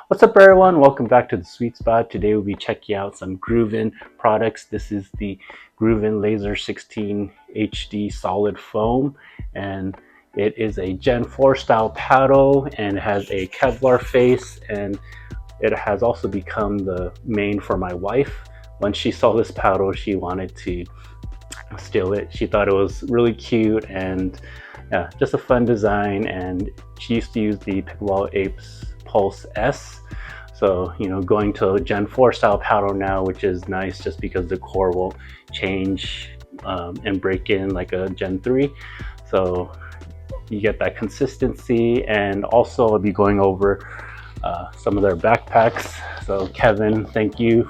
What's up everyone, welcome back to the sweet spot. Today we'll be checking out some GRUVN products. This is the GRUVN LAZR 16HD solid foam, and it is a Gen 4 style paddle and has a Kevlar face, and it has also become the main for my wife. Once she saw this paddle, she wanted to steal it. She thought it was really cute and yeah, just a fun design, and she used to use the Pickleball Apes Pulse S. So, going to a Gen 4 style paddle now, which is nice just because the core will change and break in like a Gen 3. So you get that consistency, and also I'll be going over some of their backpacks. So Kevin, thank you.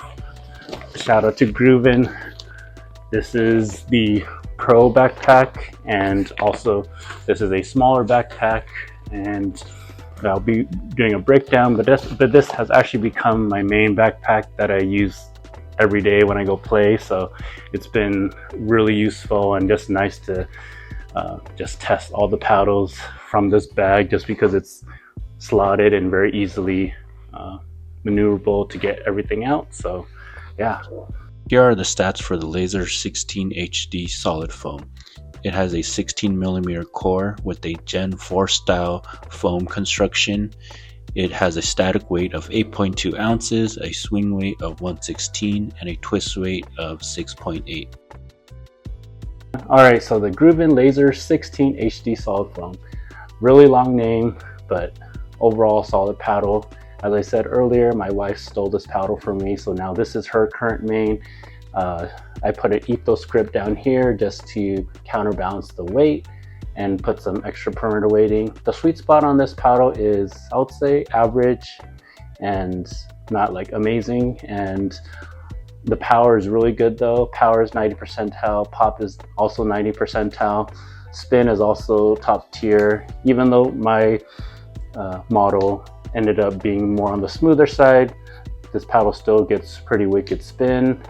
Shout out to GRUVN. This is the Pro backpack, and also this is a smaller backpack, and I'll be doing a breakdown, but this has actually become my main backpack that I use every day when I go play. So it's been really useful and just nice to just test all the paddles from this bag, just because it's slotted and very easily maneuverable to get everything out. So yeah. Here are the stats for the LAZR 16HD solid foam. It has a 16mm core with a Gen 4 style foam construction. It has a static weight of 8.2 ounces, a swing weight of 116, and a twist weight of 6.8. Alright, so the GRUVN LAZR 16HD solid foam. Really long name, but overall solid paddle. As I said earlier, my wife stole this paddle from me, so now this is her current main. I put an ethos grip down here just to counterbalance the weight and put some extra perimeter weighting. The sweet spot on this paddle is, I would say, average and not like amazing. And the power is really good though. Power is 90 percentile, pop is also 90 percentile, spin is also top tier, even though my model ended up being more on the smoother side. This paddle still gets pretty wicked spin.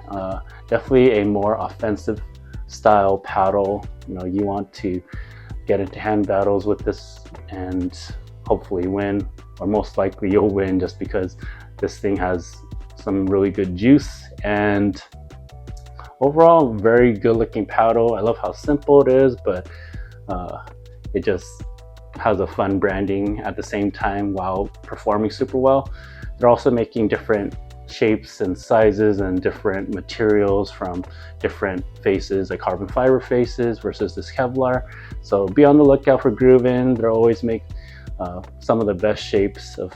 Definitely a more offensive style paddle. You want to get into hand battles with this and hopefully win, or most likely you'll win, just because this thing has some really good juice. And overall, very good looking paddle. I love how simple it is, but it just has a fun branding at the same time while performing super well. They're also making different shapes and sizes and different materials from different faces, like carbon fiber faces versus this Kevlar. So be on the lookout for GRUVN. They'll always make some of the best shapes of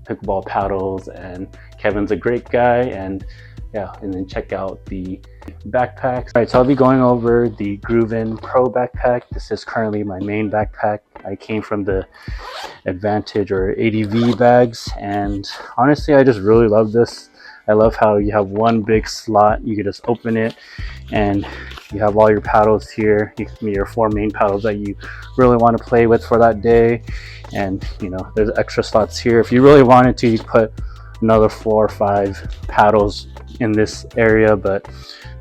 pickleball paddles, and Kevin's a great guy. And yeah, and then check out the backpacks. All right, so I'll be going over the GRUVN Pro backpack. This is currently my main backpack. I came from the Advantage or ADV bags, and honestly I just really love this. I love how you have one big slot, you can just open it and you have all your paddles here. Your 4 main paddles that you really want to play with for that day, and there's extra slots here. If you really wanted to, you could put another 4 or 5 paddles in this area, but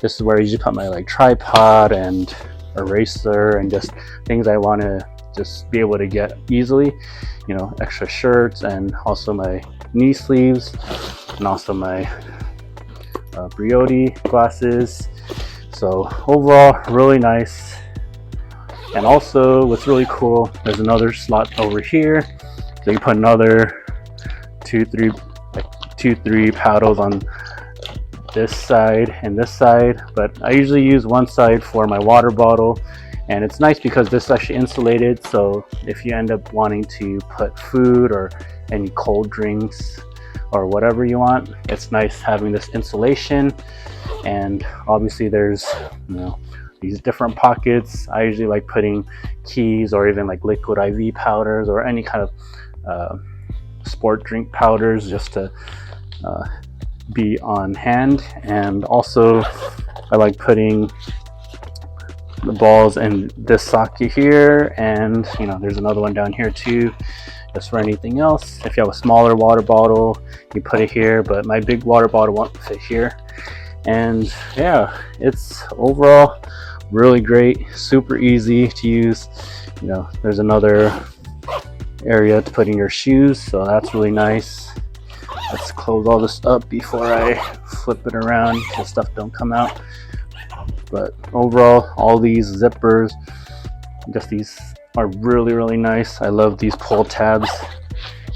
this is where I usually put my tripod and eraser and just things I want to just be able to get easily. Extra shirts, and also my knee sleeves, and also my Brioti glasses. So overall, really nice. And also what's really cool, there's another slot over here, so you put another 2-3 paddles on this side and this side, but I usually use one side for my water bottle. And it's nice because this is actually insulated, so if you end up wanting to put food or any cold drinks or whatever you want, it's nice having this insulation. And obviously there's these different pockets. I usually like putting keys or even like liquid IV powders or any kind of sport drink powders, just to be on hand. And also I like putting the balls in this socket here, and there's another one down here too, just for anything else. If you have a smaller water bottle, you put it here, but my big water bottle won't fit here. And yeah, it's overall really great, super easy to use. There's another area to put in your shoes, so that's really nice. let's close all this up before I flip it around so stuff don't come out. But overall, all these zippers, just these are really nice. I love these pull tabs,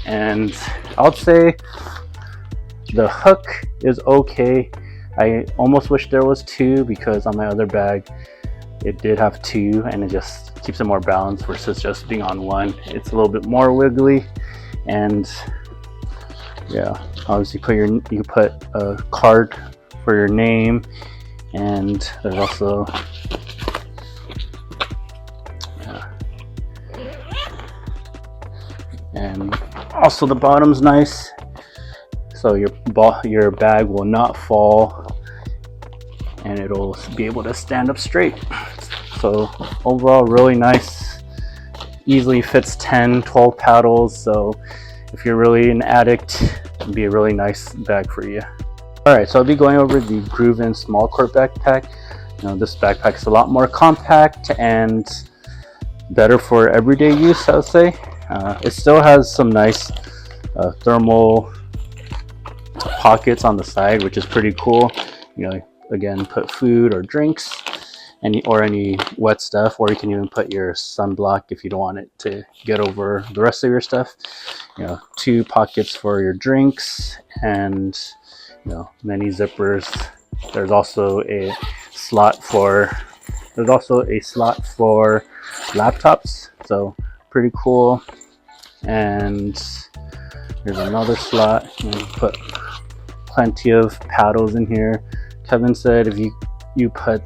and I would say the hook is okay. I almost wish there was two, because on my other bag it did have two, and it just keeps it more balanced versus just being on one. It's a little bit more wiggly, and yeah, obviously you put a card for your name, and there's also and also the bottom's nice, so your bag will not fall and it'll be able to stand up straight. So overall, really nice. Easily fits 10-12 paddles, so if you're really an addict, it'd be a really nice bag for you. Alright, so I'll be going over the GRUVN small court backpack. This backpack is a lot more compact and better for everyday use, I would say. It still has some nice thermal pockets on the side, which is pretty cool. Again, put food or drinks, any wet stuff, or you can even put your sunblock if you don't want it to get over the rest of your stuff. 2 pockets for your drinks, and many zippers. There's also a slot for laptops, so pretty cool. And here's another slot. You can put plenty of paddles in here. Kevin said if you put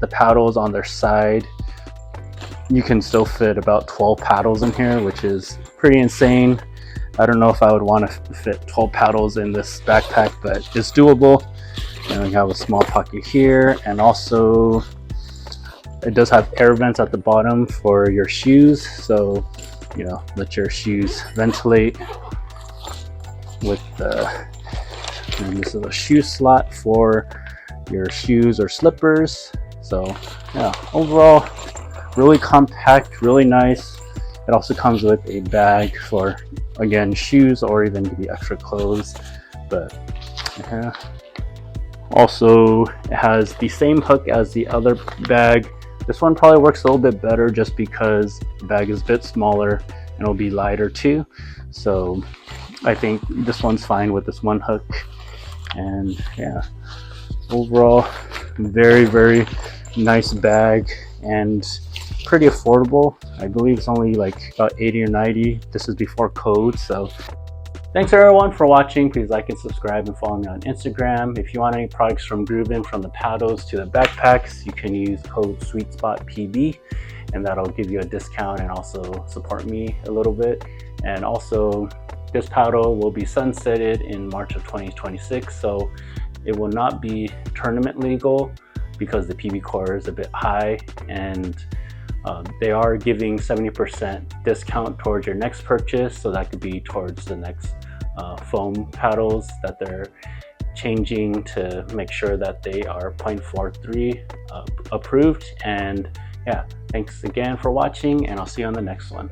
the paddles on their side, you can still fit about 12 paddles in here, which is pretty insane. I don't know if I would want to fit 12 paddles in this backpack, but it's doable. You have a small pocket here, and also it does have air vents at the bottom for your shoes, so let your shoes ventilate with and this is a shoe slot for your shoes or slippers. So yeah, overall really compact, really nice. It also comes with a bag for, again, shoes or even maybe extra clothes. But yeah. Also, it has the same hook as the other bag. This one probably works a little bit better just because the bag is a bit smaller and it'll be lighter too. So I think this one's fine with this one hook. And yeah, overall, very nice bag and pretty affordable. I believe it's only like about 80 or 90. This is before code. So thanks everyone for watching. Please like and subscribe and follow me on Instagram. If you want any products from GRUVN, from the paddles to the backpacks, you can use code SweetSpotPB, and that'll give you a discount and also support me a little bit. And also, this paddle will be sunsetted in March of 2026, so it will not be tournament legal because the PB core is a bit high, and they are giving 70% discount towards your next purchase, so that could be towards the next foam paddles that they're changing to make sure that they are 0.43 approved. And yeah, thanks again for watching, and I'll see you on the next one.